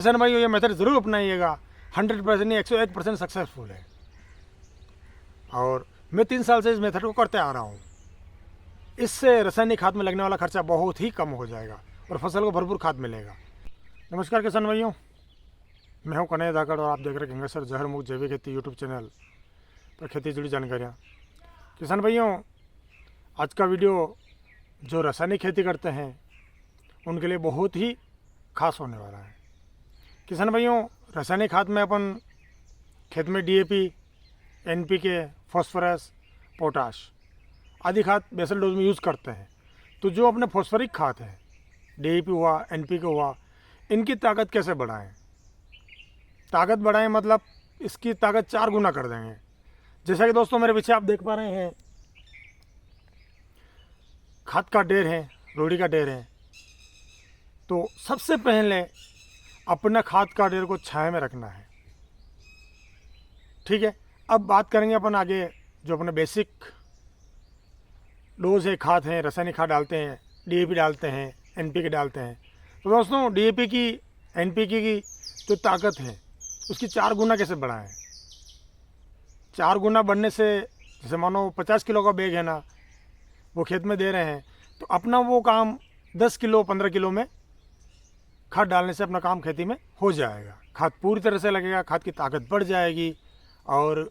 किसान भाई ये मेथड ज़रूर अपनाइएगा, 100% नहीं 101% सक्सेसफुल है। और मैं 3 साल से इस मेथड को करते आ रहा हूँ। इससे रासायनिक खाद में लगने वाला खर्चा बहुत ही कम हो जाएगा और फसल को भरपूर खाद मिलेगा। नमस्कार किसान भाइयों, मैं हूं कन्हैया धाकड़ और आप देख रहे हैं गंगासर जहर मुक्त जैविक खेती यूट्यूब चैनल पर खेती जुड़ी जानकारियाँ। किसान भाइयों, आज का वीडियो जो रासायनिक खेती करते हैं उनके लिए बहुत ही खास होने वाला है। किसान भाइयों, रासायनिक खाद में अपन खेत में DAP, NPK, फॉस्फोरस, पोटाश आदि खाद बेसल डोज में यूज़ करते हैं। तो जो अपने फॉस्फोरिक खाद है, DAP हुआ, NPK हुआ, इनकी ताकत कैसे बढ़ाएं? ताकत बढ़ाएं मतलब इसकी ताकत 4 गुना कर देंगे। जैसा कि दोस्तों मेरे पीछे आप देख पा रहे हैं, खाद का ढेर है, रोड़ी का ढेर है। तो सबसे पहले अपना खाद का ढेर को छाया में रखना है। ठीक है, अब बात करेंगे अपन आगे जो अपने बेसिक डोज है, खाद हैं, रासायनिक खाद डालते हैं, DAP डालते हैं, NPK डालते हैं। तो दोस्तों DAP की, NPK की जो ताकत है उसकी 4 गुना कैसे बढ़ाएं? 4 गुना बढ़ने से, जैसे मानो 50 किलो का बैग है ना, वो खेत में दे रहे हैं, तो अपना वो काम 10 किलो 15 किलो में खाद डालने से अपना काम खेती में हो जाएगा। खाद पूरी तरह से लगेगा, खाद की ताकत बढ़ जाएगी और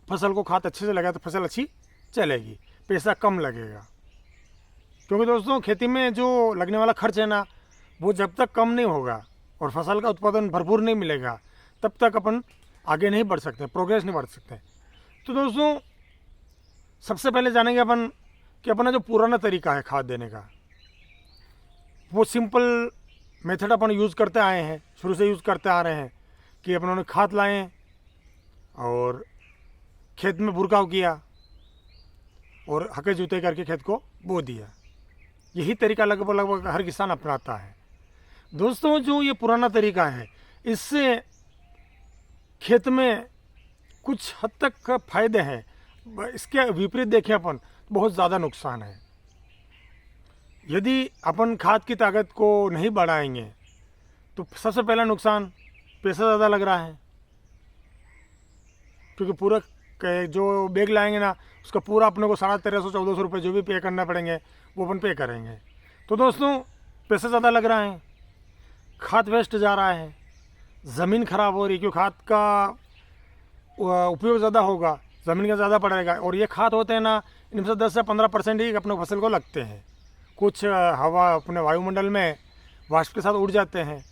फसल को खाद अच्छे से लगा तो फसल अच्छी चलेगी, पैसा कम लगेगा। क्योंकि दोस्तों खेती में जो लगने वाला खर्च है ना, वो जब तक कम नहीं होगा और फसल का उत्पादन भरपूर नहीं मिलेगा तब तक अपन आगे नहीं बढ़ सकते, प्रोग्रेस नहीं बढ़ सकते। तो दोस्तों सबसे पहले जानेंगे अपन कि अपना जो पुराना तरीका है खाद देने का, वो सिंपल मेथड अपन यूज़ करते आए हैं, शुरू से यूज़ करते आ रहे हैं कि अपन खाद लाएँ और खेत में बुरकाव किया और हके जूते करके खेत को बो दिया। यही तरीका लगभग लगभग हर किसान अपनाता है। दोस्तों जो ये पुराना तरीका है, इससे खेत में कुछ हद तक फायदे हैं, इसके विपरीत देखें अपन तो बहुत ज़्यादा नुकसान है। यदि अपन खाद की ताकत को नहीं बढ़ाएंगे तो सबसे पहला नुकसान, पैसा ज़्यादा लग रहा है। क्योंकि पूरा जो बैग लाएंगे ना, उसका पूरा अपने को 1350-1400 रुपये जो भी पे करना पड़ेंगे वो अपन पे करेंगे। तो दोस्तों पैसा ज़्यादा लग रहा है, खाद वेस्ट जा रहा है, ज़मीन खराब हो रही है क्योंकि खाद का उपयोग ज़्यादा होगा, ज़मीन का ज़्यादा पड़ेगा। और ये खाद होते हैं ना, इनमें से 10 से 15% ही अपने फसल को लगते हैं। कुछ हवा अपने वायुमंडल में वाष्प के साथ उड़ जाते हैं,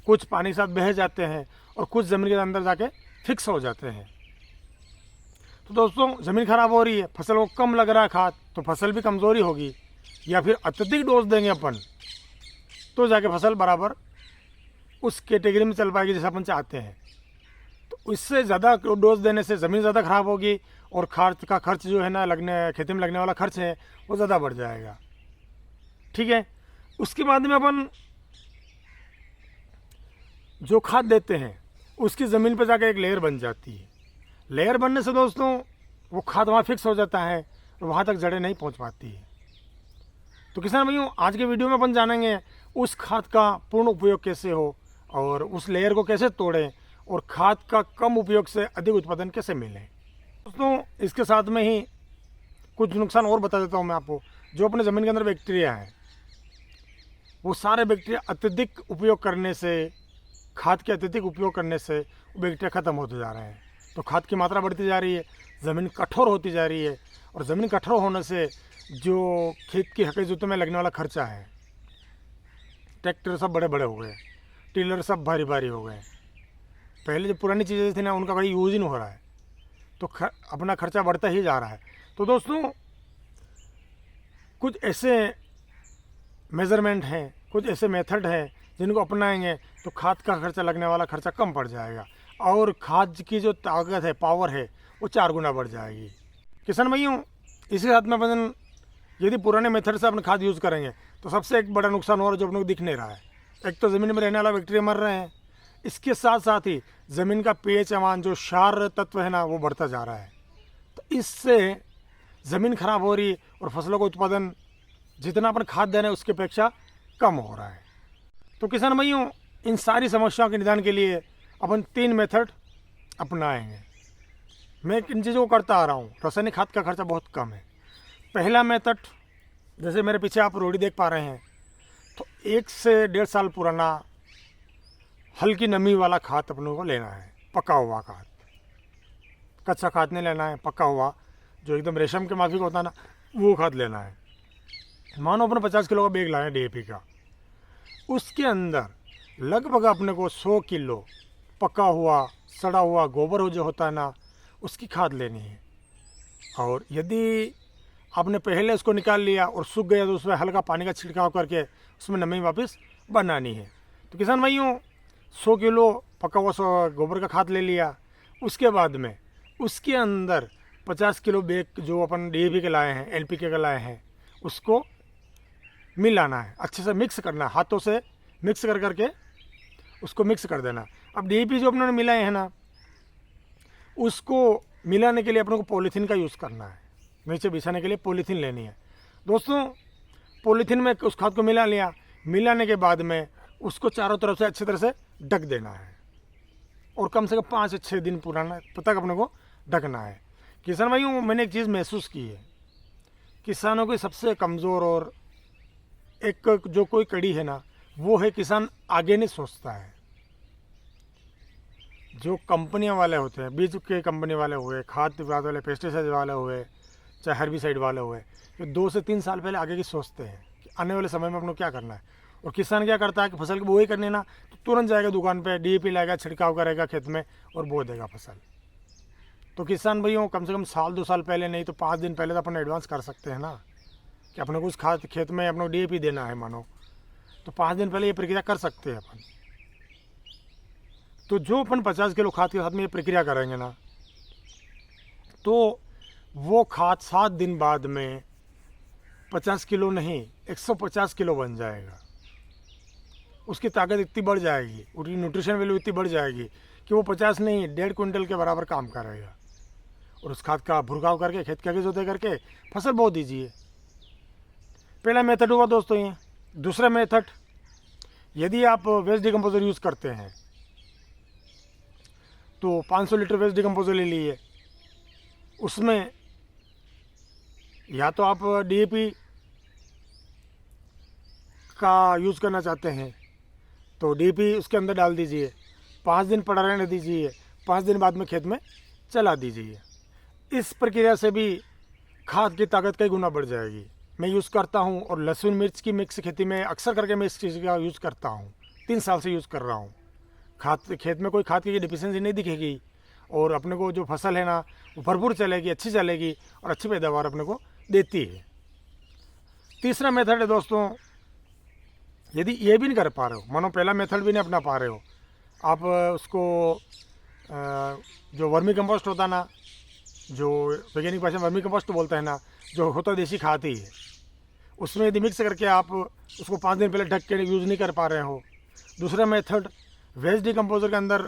कुछ पानी के साथ बह जाते हैं और कुछ ज़मीन के अंदर जाके फिक्स हो जाते हैं। तो दोस्तों ज़मीन खराब हो रही है, फसल को कम लग रहा है खाद, तो फसल भी कमज़ोरी होगी। या फिर अत्यधिक डोज देंगे अपन तो जाके फसल बराबर उस कैटेगरी में चल पाएगी जैसा अपन चाहते हैं। तो इससे ज़्यादा डोज देने से ज़मीन ज़्यादा खराब होगी और खाद का खर्च जो है ना, खेती में लगने वाला खर्च है वो ज़्यादा बढ़ जाएगा। ठीक है, उसके बाद में अपन जो खाद देते हैं उसकी ज़मीन पर जाकर एक लेयर बन जाती है। लेयर बनने से दोस्तों वो खाद वहाँ फिक्स हो जाता है और वहाँ तक जड़ें नहीं पहुँच पाती है। तो किसान भाइयों, आज के वीडियो में अपन जानेंगे उस खाद का पूर्ण उपयोग कैसे हो और उस लेयर को कैसे तोड़ें और खाद का कम उपयोग से अधिक उत्पादन कैसे मिले। दोस्तों इसके साथ में ही कुछ नुकसान और बता देता हूँ मैं आपको। जो अपने ज़मीन के अंदर बैक्टीरिया है, वो सारे बैक्टीरिया अत्यधिक उपयोग करने से, खाद के अत्यधिक उपयोग करने से वो बैक्टीरिया ख़त्म होते जा रहे हैं। तो खाद की मात्रा बढ़ती जा रही है, ज़मीन कठोर होती जा रही है और ज़मीन कठोर होने से जो खेत की हके जोते में लगने वाला खर्चा है, ट्रैक्टर सब बड़े बड़े हो गए, टिलर सब भारी भारी हो गए। पहले जो पुरानी चीज़ें थी ना, उनका कोई यूज़ ही नहीं हो रहा है, तो अपना खर्चा बढ़ता ही जा रहा है। तो दोस्तों कुछ ऐसे मेज़रमेंट हैं, कुछ ऐसे मेथड हैं जिनको अपनाएंगे तो खाद का खर्चा, लगने वाला खर्चा कम पड़ जाएगा और खाद की जो ताकत है, पावर है, वो 4 गुना बढ़ जाएगी। किसान भाइयों, इसी साथ में अपन यदि पुराने मेथड से अपने खाद यूज़ करेंगे तो सबसे एक बड़ा नुकसान हो रहा है जो अपने को दिख नहीं रहा है। एक तो ज़मीन में रहने वाला बैक्टीरिया मर रहे हैं, इसके साथ साथ ही ज़मीन का pH मान, जो क्षार तत्व है ना, वो बढ़ता जा रहा है। तो इससे ज़मीन खराब हो रही है और फसलों का उत्पादन जितना अपन खाद दे रहे हैं उसकी अपेक्षा कम हो रहा है। तो किसान भाइयों, इन सारी समस्याओं के निदान के लिए अपन 3 मेथड अपनाएंगे। मैं इन चीज़ों को करता आ रहा हूँ। रासायनिक खाद का खर्चा बहुत कम है। पहला मेथड, जैसे मेरे पीछे आप रोड़ी देख पा रहे हैं, तो 1 से 1.5 साल पुराना हल्की नमी वाला खाद अपनों को लेना है, पका हुआ खाद। कच्चा खाद नहीं लेना है, पका हुआ जो एकदम रेशम के माफिक होता है ना, वो खाद लेना है। मानो अपने 50 किलो का बैग लाए DAP का, उसके अंदर लगभग अपने को 100 किलो पका हुआ सड़ा हुआ गोबर जो होता है ना, उसकी खाद लेनी है। और यदि आपने पहले उसको निकाल लिया और सूख गया तो उसमें हल्का पानी का छिड़काव करके उसमें नमी वापस बनानी है। तो किसान भाइयों, 100 किलो पका हुआ गोबर का खाद ले लिया। उसके बाद में उसके अंदर 50 किलो बैग जो अपन DAP के लाए हैं, NPK के लाए हैं, उसको मिलाना है, अच्छे से मिक्स करना है, हाथों से मिक्स कर करके उसको मिक्स कर देना। अब DAP जो अपने मिलाए हैं ना, उसको मिलाने के लिए अपने को पॉलीथीन का यूज़ करना है। नीचे बिछाने के लिए पॉलीथीन लेनी है। दोस्तों, पॉलीथीन में उस खाद को मिला लिया। मिलाने के बाद में उसको चारों तरफ से अच्छी तरह से ढक देना है और कम से कम 5 से 6 दिन पुराना तक अपने को ढकना है। किसान भाइयों, मैंने एक चीज़ महसूस की है, किसानों की सबसे कमज़ोर और एक जो कोई कड़ी है ना, वो है किसान आगे नहीं सोचता है। जो कंपनियां वाले होते हैं, बीज के कंपनी वाले हुए, खाद वाले, पेस्टिसाइड वाले हुए, चाहे हर्बिसाइड वाले हुए, ये 2 से 3 साल पहले आगे की सोचते हैं कि आने वाले समय में अपने को क्या करना है। और किसान क्या करता है कि फसल की बुआई करनी ना, तो तुरंत जाएगा दुकान पे, DAP लाएगा, छिड़काव करेगा खेत में और बो देगा फसल। तो किसान भाइयों, कम से कम साल 2 साल पहले नहीं तो 5 दिन पहले तो अपन एडवांस कर सकते हैं ना, कि अपने को उस खाद खेत में अपने को DAP देना है मानो, तो 5 दिन पहले ये प्रक्रिया कर सकते हैं अपन। तो जो अपन 50 किलो खाद के साथ में ये प्रक्रिया करेंगे ना, तो वो खाद 7 दिन बाद में 50 किलो नहीं 150 किलो बन जाएगा। उसकी ताकत इतनी बढ़ जाएगी, उसकी न्यूट्रिशन वैल्यू इतनी बढ़ जाएगी कि वो 50 नहीं 1.5 क्विंटल के बराबर काम करेगा। और उस खाद का भुरकाव करके खेत के आगे जोते करके फसल बो दीजिए। पहला मेथड हुआ दोस्तों ये। दूसरा मेथड, यदि आप वेस्ट डिकम्पोजर यूज़ करते हैं तो 500 लीटर वेस्ट डिकम्पोजर ले लिए। उसमें या तो आप DAP का यूज़ करना चाहते हैं तो DAP उसके अंदर डाल दीजिए, 5 दिन पड़ा रहने दीजिए, 5 दिन बाद में खेत में चला दीजिए। इस प्रक्रिया से भी खाद की ताकत कई गुना बढ़ जाएगी। मैं यूज़ करता हूँ और लहसुन मिर्च की मिक्स खेती में अक्सर करके मैं इस चीज़ का यूज़ करता हूँ। 3 साल से यूज़ कर रहा हूँ। खाद खेत में कोई खाद की डिफिशियंसी नहीं दिखेगी और अपने को जो फसल है ना, वो भरपूर चलेगी, अच्छी चलेगी और अच्छी पैदावार अपने को देती है। तीसरा मेथड है दोस्तों, यदि ये भी नहीं कर पा रहे हो, मानो पहला मेथड भी नहीं अपना पा रहे हो, आप उसको जो वर्मी कंपोस्ट होता ना, जो वैज्ञानिक भाषा में वर्मी कंपोस्ट बोलते हैं ना, जो होता देसी खाद ही है, उसमें यदि मिक्स करके आप उसको 5 दिन पहले ढक के यूज़ नहीं कर पा रहे हो। दूसरा मेथड, वेस्ट डिकम्पोजर के अंदर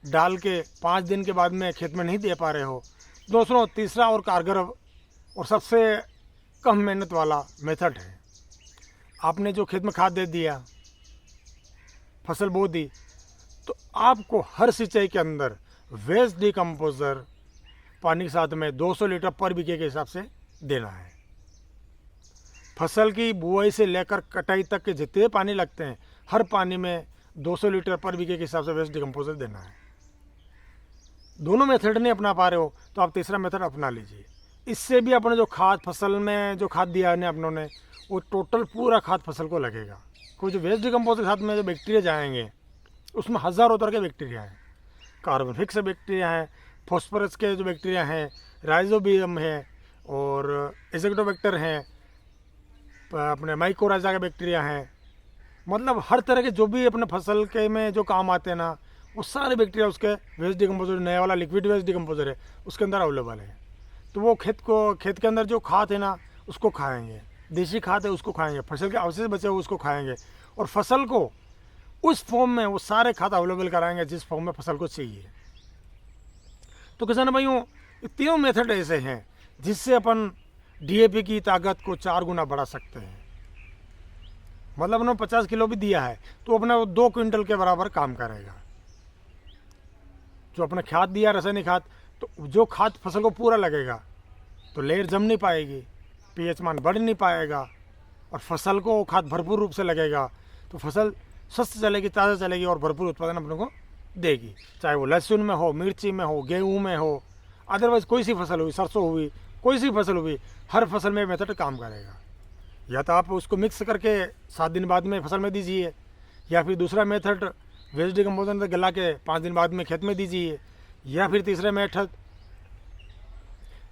डाल के 5 दिन के बाद में खेत में नहीं दे पा रहे हो। दोस्तों, तीसरा और कारगर और सबसे कम मेहनत वाला मेथड है, आपने जो खेत में खाद दे दिया, फसल बो दी, तो आपको हर सिंचाई के अंदर वेस्ट डिकम्पोजर पानी के साथ में 200 लीटर पर बीघे के हिसाब से देना है। फसल की बुआई से लेकर कटाई तक के जितने पानी लगते हैं, हर पानी में 200 लीटर पर बीघे के हिसाब से वेस्ट डिकम्पोजर देना है। दोनों मेथड नहीं अपना पा रहे हो तो आप तीसरा मेथड अपना लीजिए। इससे भी अपने जो खाद फसल में जो खाद दिया है अपनों ने, वो टोटल पूरा खाद फसल को लगेगा। कोई जो वेस्ट डिकम्पोजर के साथ में जो बैक्टीरिया जाएंगे, उसमें हज़ारों तरह के बैक्टीरिया हैं। कार्बन फिक्स बैक्टीरिया हैं, फॉस्फोरस के जो बैक्टीरिया हैं, राइजोबियम है और एज़ोक्टोबैक्टर हैं, अपने माइकोराइजा के बैक्टीरिया हैं। मतलब हर तरह के जो भी अपने फसल के में जो काम आते हैं ना, वो सारे बैक्टीरिया उसके वेस्ट डिकम्पोजर, नया वाला लिक्विड वेस्ट डिकम्पोजर है, उसके अंदर अवेलेबल है। तो वो खेत के अंदर जो खाद है ना, उसको खाएंगे, देसी खाद है उसको खाएंगे, फसल के अवशेष बचे हुए उसको खाएंगे और फसल को उस फॉर्म में वो सारे खाद अवेलेबल कराएंगे जिस फॉर्म में फसल को चाहिए। तो किसान भाइयों, तीनों मेथड ऐसे हैं जिससे अपन DAP की ताकत को 4 गुना बढ़ा सकते हैं। मतलब उन्होंने 50 किलो भी दिया है तो अपना वो 2 क्विंटल के बराबर काम करेगा। जो अपने खाद दिया रासायनिक खाद, तो जो खाद फसल को पूरा लगेगा तो लेयर जम नहीं पाएगी, पीएच मान बढ़ नहीं पाएगा, और फसल को खाद भरपूर रूप से लगेगा तो फसल स्वस्थ चलेगी, ताज़ा चलेगी और भरपूर उत्पादन अपने को देगी। चाहे वो लहसुन में हो, मिर्ची में हो, गेहूँ में हो, अदरवाइज कोई सी फसल हुई, सरसों हुई, कोई सी फसल हुई, हर फसल में मेथड काम करेगा। या तो आप उसको मिक्स करके 7 दिन बाद में फसल में दीजिए, या फिर दूसरा मेथड वेस्ट डिकम्पोजर में गला के 5 दिन बाद में खेत में दीजिए, या फिर तीसरा मेथड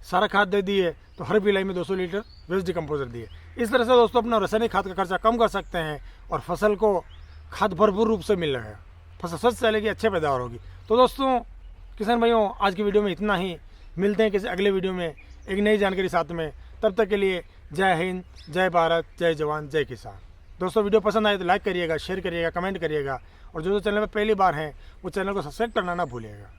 सारा खाद दे दिए तो हर बिलाई में 200 लीटर वेस्ट डिकम्पोजर दिए। इस तरह से दोस्तों अपना रासायनिक खाद का खर्चा कम कर सकते हैं और फसल को खाद भरपूर रूप से मिल रहा है, फसल स्वस्थ चलेगी, अच्छे पैदावार होगी। तो दोस्तों किसान भाइयों, आज की वीडियो में इतना ही। मिलते हैं किसी अगले वीडियो में एक नई जानकारी साथ में। तब तक के लिए जय हिंद, जय भारत, जय जवान, जय किसान। दोस्तों वीडियो पसंद आए तो लाइक करिएगा, शेयर करिएगा, कमेंट करिएगा, और जो चैनल पर पहली बार हैं वो चैनल को सब्सक्राइब करना ना भूलिएगा।